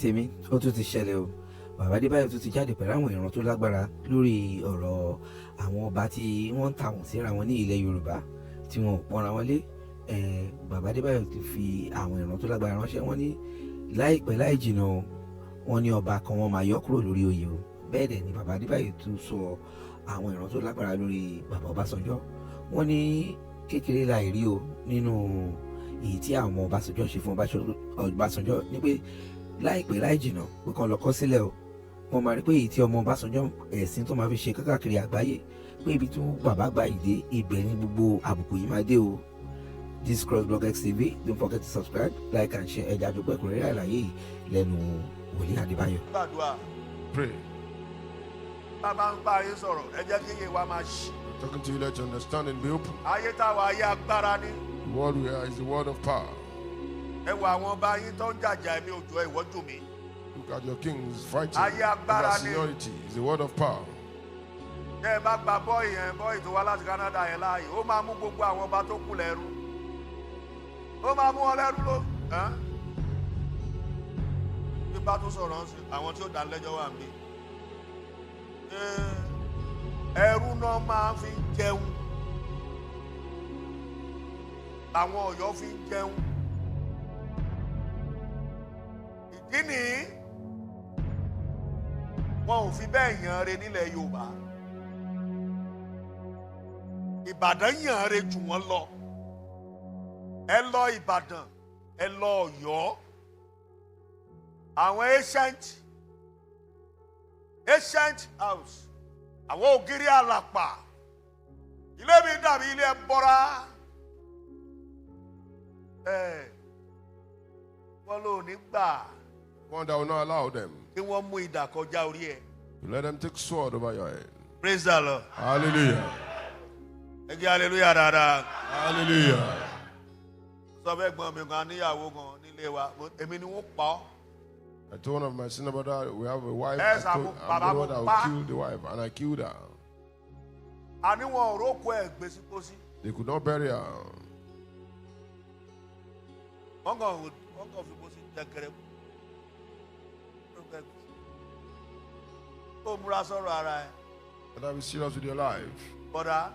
tèmi ó tún ti ṣẹlẹ̀ o. Bàbá Adebayo tún ti jáde pẹ̀lú àwọn ìran tó lágbára lórí ọ̀rọ̀ àwọn ọba tí wọ́n ń ta wọ́n síra wọn ní ilẹ̀ Yorùbá tí wọ́n ò pọ́nra wọn lé. Bàbá Adebayo ti fi àwọn ìran tó lágbára ránṣẹ́. Wọ́n ní láìpẹ́ láì jìnnà wọ́n ní ọba kan wọ́n máa yọ kúrò lórí oyè o. Bẹ́ẹ̀ dẹ̀ ni Bàbá Adebayo tún sọ àwọn ìran tó lágbára lórí bàbá Ọbásanjọ́. Wọ́n ní kékeré láì rí o nínú èyí tí àwọn Ọbásanjọ́ ṣe fún Ọbásanjọ́ ní pé láìpẹ́ láì jìnnà pé kàn lọ kọ sílẹ̀ o. Wọ́n máa rí pé èyí tí ọmọ Ọbásanjọ́ ẹ̀sìn tó máa fi ṣe káàkiri àgbáyé pé ibi tí bàbá gba ìdè ibẹ̀ ni gbogbo àbùkù yìí máa dé o. This crossblogxtv, don't forget to subscribe, like and share. Ẹja àjọpọ̀ ẹ̀kúnrẹ́rẹ́ àlàyé yìí lẹ́nu Wòlíì Adébáyọ̀. Gbàdúrà. Pray. Bàbá ń bá ayé sọ̀rọ̀, ẹ jẹ́ kí iye wa máa ṣí. Talking to you, let your understanding be open. Ayé táwa ayé agbára ni. The word we are is the word of power. Ẹ wo àwọn ọba yín tó ń jàjà ẹ̀mí òjò ìwọ́jú mi. Look at your kings fighting. Ayé agbára Over ni. seniority is the word of power. Tẹ́ ẹ bá gba bọ́ọ̀ì tó wá láti Canada yẹn láàyè, ó máa mú gbogbo àwọn ọba tó kù lẹ́rú. Ó máa mú wọn lẹ́rú ló. Bí bá tún sọ̀rọ̀ sí àwọn tí ó dá lẹ́jọ́ wà mí. Ẹrú náà máa fi ń jẹun. Àwọn Ọ̀yọ́ fi ń jẹun. Ìdí nìyí wọn ò fi bẹ́ẹ̀ yàn re nílẹ̀ Yorùbá. Ìbàdàn yàn re jù wọ́n lọ. Ẹ lọ Ìbàdàn, ẹ lọ Ọ̀yọ́. Àwọn ancient house, àwọn ògiri àlàpà, ilé mi dàbí ilé ẹbọra. Wọ́n lò ní gbà. One that will not allow them. Kí wọ́n mú idà kọjá orí ẹ̀. You let them take sword over your head. Praise the Lord. Hallelujah. Ẹ jẹ́ hallelujah dáadáa. Hallelujah. Sọ fẹ́ gbọ́n mi kan níyàwó kan nílé wa, èmi ni wọ́n pa ọ́. I told one of my senior brother, we have a wife. Yes, I'm the one that will kill the wife, and I killed her. Àní wọn ò rókò ẹ̀ gbé sí pósí. They could not bury her. Wọ́n kàn fi pósí jẹgẹrẹ. Ó múra sọ̀rọ̀ ara ẹ̀. But I be serious with your life. Bọ́dà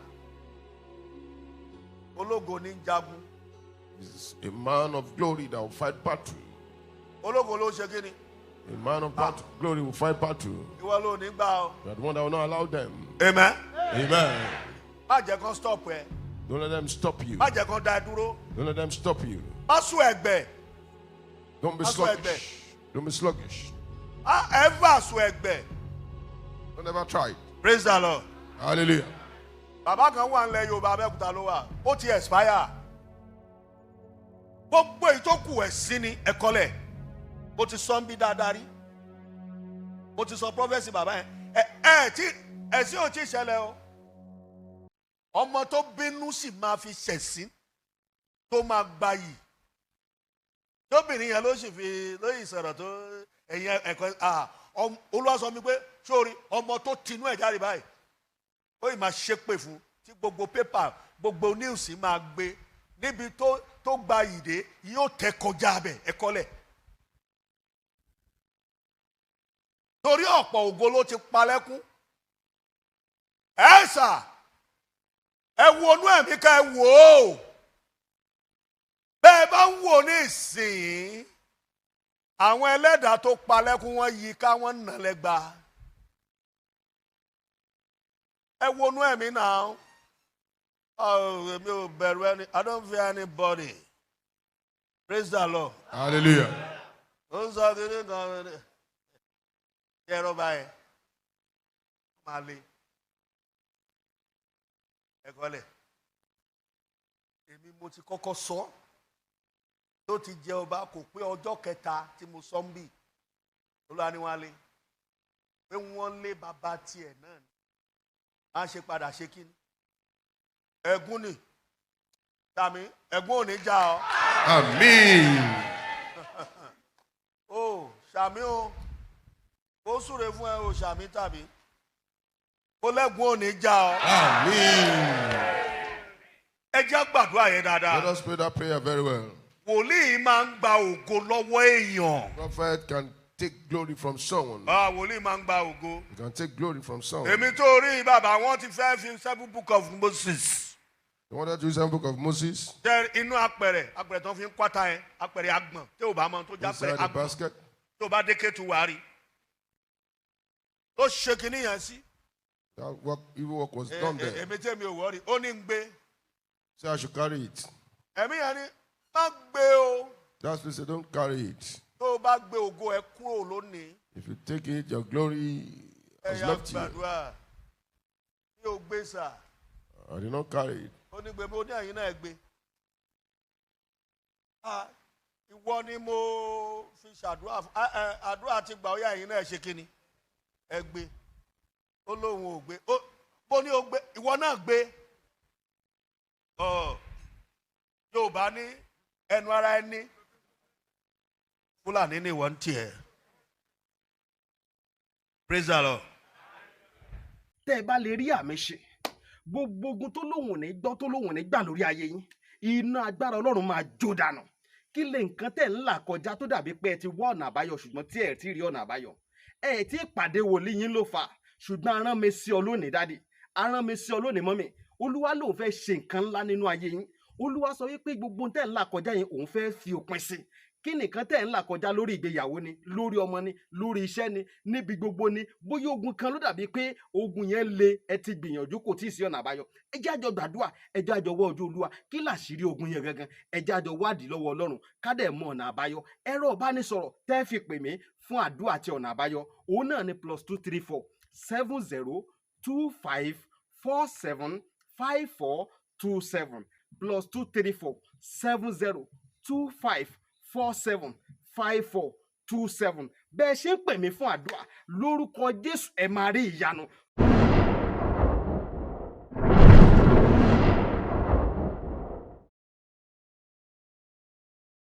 ológo ní jagun. He's a man of glory that will fight battle. Ológo ló ṣe kíni. A man of battle, glory will fight battle. Ìwọ ló ní gbà ọ́. You are the one that will not allow them. Amen. Amen. Má jẹ́ kán stop ẹ. Don't let them stop you. Má jẹ́ kán dá ẹ dúró. Don't let them stop you. Má sùn ẹ̀gbẹ́. Don't be That's why sluggish. Don't be sluggish. Ever sùn ẹ̀gbẹ́. Don't ever try it. Praise the Lord. Hallelujah. Bàbá kan wà nílẹ̀ Yorùbá Abẹ́òkúta ló wà. Ó ti expire. Gbogbo ìtókù ẹ̀sìn ni ẹ̀kọ́lẹ̀. Mo ti sọ ń bí dáadáa rí. Mo ti sọ prophecy bàbá yẹn. Tí ẹ̀sìn ò tí ì ṣẹlẹ̀ o. Ọmọ tó bínú sì máa fi ṣẹ̀sín tó máa gbayì. Tóbìnrin yẹn ló sì fi lóyè sọ̀rọ̀ tó ẹ̀yìn ẹ̀kọ́ Olúwa sọ mi pé sórí ọmọ tó tinú ẹ̀ jáde báyìí. Ó yìí máa ṣépè fún tí gbogbo pépà gbogbo news máa gbé níbi tó gba ìdè yóò tẹ kọjá abẹ ẹ̀kọ́lẹ̀. Torí ọ̀pọ̀ ògo ló ti palẹ́kún. Ẹ sà ẹ wo inú ẹ̀mí ká ẹ wò ó. Bẹ́ẹ̀ bá ń wò ní ìsìn àwọn ẹlẹ́dàá tó palẹ́kún wọn yí ká wọ́n nà lẹ́gba. Ẹ wo inú ẹ̀mí náà. Èmi ò bẹ̀rù ẹni. I don't fear anybody. Praise the Lord. Hallelujah. Ó ń sọ kiri kan ní ẹ̀rọ báyìí. Máa le. Ẹ̀kọ́lẹ̀. Èmi mo ti kọ́kọ́ sọ. Tó ti jẹ ọba kò pé ọjọ́ kẹta tí mo sọ ń bì. Olúwa ni wọ́n á lé. Pé wọ́n lé bàbá tiẹ̀ náà ni. Má ṣe padà ṣe kí ni. Ẹ̀gún ni. Tàmí ẹ̀gún ò ní já ọ. Amen. Ó ṣàmì o. Ó súre fún ẹ o ṣàmì tàbí. Ó lẹ́gún ò ní já ọ. Amen. Ẹ jẹ́ gbàdúrà yẹn dáadáa. Let us pray that prayer very well. Wòlíì máa ń gba ògo lọ́wọ́ èèyàn. Prophet can take glory from someone. Wòlíì máa ń gba ògo. You can take glory from someone. Èmi tó rí bàbá wọn ti fẹ́ fi 7 book of Moses. You wanted to use the book of Moses? Jẹ́ inú apẹ̀rẹ̀ tó fi ń kwata yẹn, apẹ̀rẹ̀ agbọ̀n, tí ò bá mọ tó já apẹ̀rẹ̀ Inside the agbọ̀n. basket. Tó bá dé Kétu wá rí. Tó ṣe kìíní yẹn sí. That work, evil work was done there. Èmi tí mi ò wọ́rí, ó ní ń gbé. Say I should carry it. Ẹ̀mí yẹn ni, má gbé o. That's why say don't carry it. Tó bá gbé ògo ẹ kúrò lónìí. If you take it, your glory has left you. Gbàdúrà. Mi ò gbé sà. I did not carry it. Ó ní gbé mi, ó ní ẹ̀yin náà gbé. Ìwọ ni mo fi ṣàdúrà fún. Àdúrà ti gbà ó yá ẹ̀yin náà ṣe kíni. Ẹ gbé. Ó lóun ò gbé. Bó ní ó gbé, ìwọ náà gbé. Yorùbá ní ẹnu ara ẹni. Fúlàní ni wọ́n ń tiẹ̀. Praise the Lord. Tẹ́ ẹ bá lè rí àmì ṣe gbogbo ogun tó lóhùn ní gbọ́ tó lóhùn ní gbà lórí ayé yín iná agbára Ọlọ́run máa jó dànù. Kí lè nǹkan tẹ́ ń là kọjá tó dàbí pé ẹ ti wá ọ̀nà àbáyọ ṣùgbọ́n tí ẹ ti rí ọ̀nà àbáyọ. Ẹ ti pàdé wòlíì yín ló fà ṣùgbọ́n arán mi sí ọ lónìí dádì, arán mi sí ọ lónìí mọ́mì. Olúwa lòun fẹ́ ṣe nǹkan ńlá nínú ayé yín. Olúwa sọ wípé gbogbo tẹ́ ń là kọjá yín òun fẹ́ fi òpin sí. Kí nìkan tẹ́ ń là kọjá lórí ìgbéyàwó ni, lórí ọmọ ni, lórí iṣẹ́ ni, níbi gbogbo ni, bóyá ogun kan ló dàbí pé ogun yẹn le, ẹ ti gbìyànjú kò tí ì sí ọ̀nà àbáyọ. Ẹ jẹ́ àjọ gbàdúrà, ẹ jẹ́ àjọ wá ojú Olúwa, kí làṣírí ogun yẹn gangan, ẹ jẹ́ àjọ wádìí lọ́wọ́ Ọlọ́run, ká dẹ̀ mọ ọ̀nà àbáyọ. Ẹ̀rọ ìbánisọ̀rọ̀ tẹ́ fi pè mí fún àdúrà àti ọ̀nà àbáyọ, òun náà ni +234 7025 475427 +234 7025 475427. Bẹ́ẹ̀ ṣe ń pè mí fún àdúrà lórúkọ Jésù ẹ máa rí ìyanu.